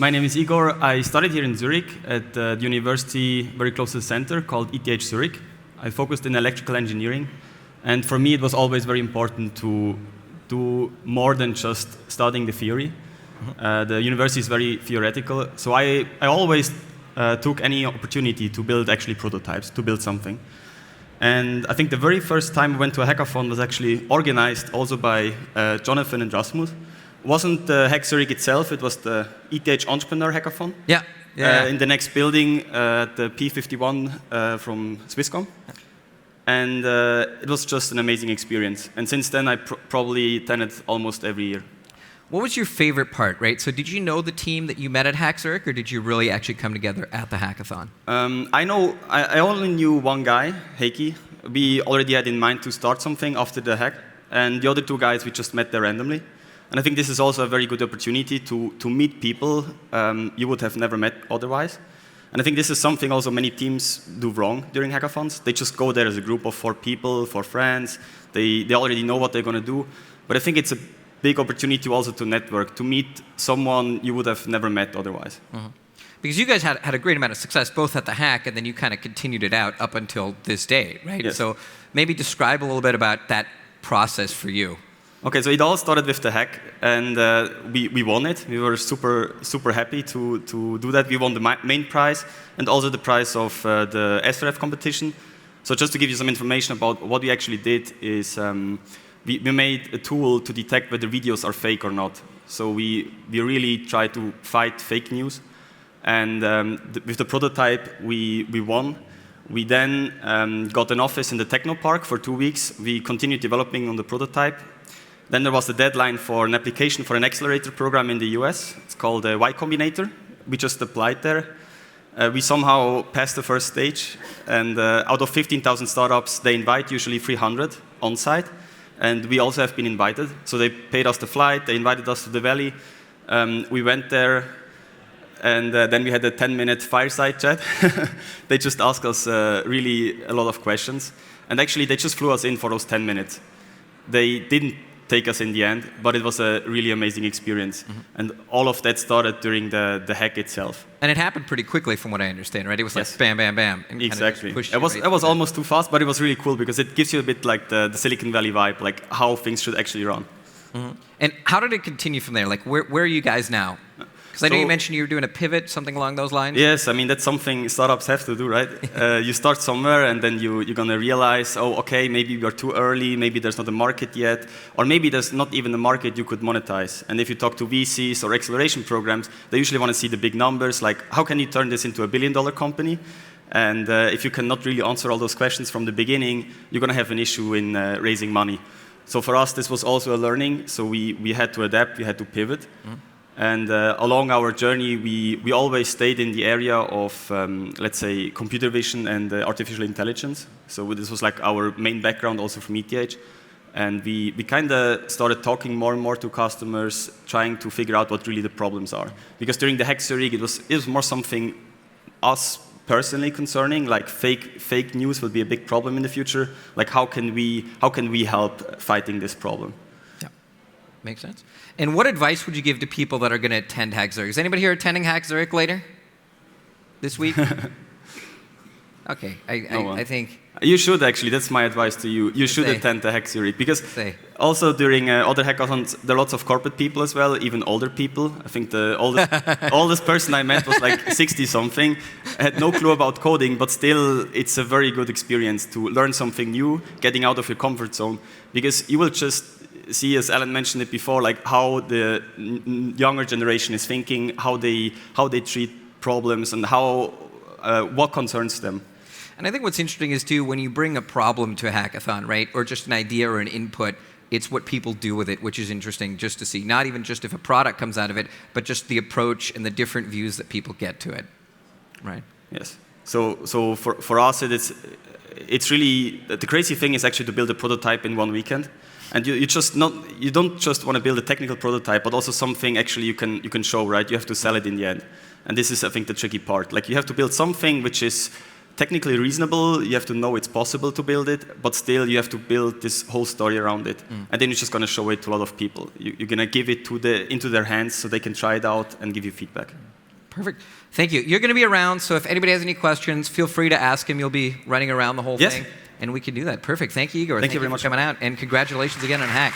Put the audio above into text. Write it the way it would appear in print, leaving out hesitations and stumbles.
My name is Igor. I studied here in Zurich at the university very close to the center called HackZurich. I focused in electrical engineering. And for me, it was always very important to do more than just studying the theory. The university is very theoretical. So I always took any opportunity to build actually prototypes, to build something. And I think the very first time I went to a hackathon was actually organized also by Jonathan and Rasmus. It wasn't the HackZurich itself, it was the ETH Entrepreneur Hackathon. Yeah. In the next building, the P51 from Swisscom. And it was just an amazing experience. And since then, I probably attended almost every year. What was your favorite part, right? So did you know the team that you met at HackZurich, or did you really actually come together at the hackathon? I only knew one guy, Heikki. We already had in mind to start something after the hack. And the other two guys, we just met there randomly. And I think this is also a very good opportunity to meet people you would have never met otherwise. And I think this is something also many teams do wrong during hackathons. They just go there as a group of 4 people, 4 friends. They already know what they're going to do. But I think it's a big opportunity also to network, to meet someone you would have never met otherwise. Mm-hmm. Because you guys had a great amount of success, both at the hack, and then you kind of continued it out up until this day, right? Yes. So maybe describe a little bit about that process for you. Okay, so it all started with the hack, and we won it. We were super happy to do that. We won the main prize and also the prize of the SRF competition. So just to give you some information about what we actually did is we made a tool to detect whether videos are fake or not. So we really try to fight fake news. And with the prototype, we won. We then got an office in the Techno Park for 2 weeks. We continued developing on the prototype. Then there was the deadline for an application for an accelerator program in the US. It's called Y Combinator. We just applied there. We somehow passed the first stage. And out of 15,000 startups, they invite usually 300 on site. And we also have been invited. So they paid us the flight. They invited us to the valley. We went there. And then we had a 10-minute fireside chat. They just asked us really a lot of questions. And actually, they just flew us in for those 10 minutes. They didn't take us in the end, but it was a really amazing experience. Mm-hmm. And all of that started during the hack itself. And it happened pretty quickly from what I understand, right? It was like bam, bam, bam. And exactly. Kind of it was almost too fast, but it was really cool because it gives you a bit like the Silicon Valley vibe, like how things should actually run. Mm-hmm. And how did it continue from there? Like where are you guys now? Because I know you mentioned you were doing a pivot, something along those lines. Yes, I mean, that's something startups have to do, right? You start somewhere, and then you're going to realize, oh, okay, maybe we are too early, maybe there's not a market yet, or maybe there's not even a market you could monetize. And if you talk to VCs or acceleration programs, they usually want to see the big numbers, like, how can you turn this into a billion-dollar company? And if you cannot really answer all those questions from the beginning, you're going to have an issue in raising money. So for us, this was also a learning, so we had to adapt, we had to pivot. Mm-hmm. And along our journey, we always stayed in the area of, let's say, computer vision and artificial intelligence. So this was like our main background also from ETH. And we kind of started talking more and more to customers, trying to figure out what really the problems are. Because during the HackZurich, it was more something us personally concerning, like fake news will be a big problem in the future. Like how can we help fighting this problem? Makes sense. And what advice would you give to people that are going to attend HackZurich? Is anybody here attending HackZurich later? This week? Okay, I think... You should actually, that's my advice to you. You should attend the HackZurich. Because also during other hackathons, there are lots of corporate people as well, even older people. I think the oldest person I met was like 60-something. I had no clue about coding, but still, it's a very good experience to learn something new, getting out of your comfort zone. Because you will just see, as Alan mentioned it before, like how the younger generation is thinking, how they treat problems, and what concerns them. And I think what's interesting is too, when you bring a problem to a hackathon, right, or just an idea or an input, it's what people do with it, which is interesting just to see. Not even just if a product comes out of it, but just the approach and the different views that people get to it, right? Yes. So for us, it's really the crazy thing is actually to build a prototype in 1 weekend. And you don't just want to build a technical prototype, but also something actually you can show, right? You have to sell it in the end. And this is, I think, the tricky part. Like you have to build something which is technically reasonable. You have to know it's possible to build it, but still you have to build this whole story around it. And then you're just going to show it to a lot of people. You're going to give it into their hands so they can try it out and give you feedback. Perfect. Thank you. You're going to be around, so if anybody has any questions, feel free to ask him. You'll be running around the whole thing, and we can do that. Perfect. Thank you, Igor. Thank you very much for coming out, and congratulations again on Hack.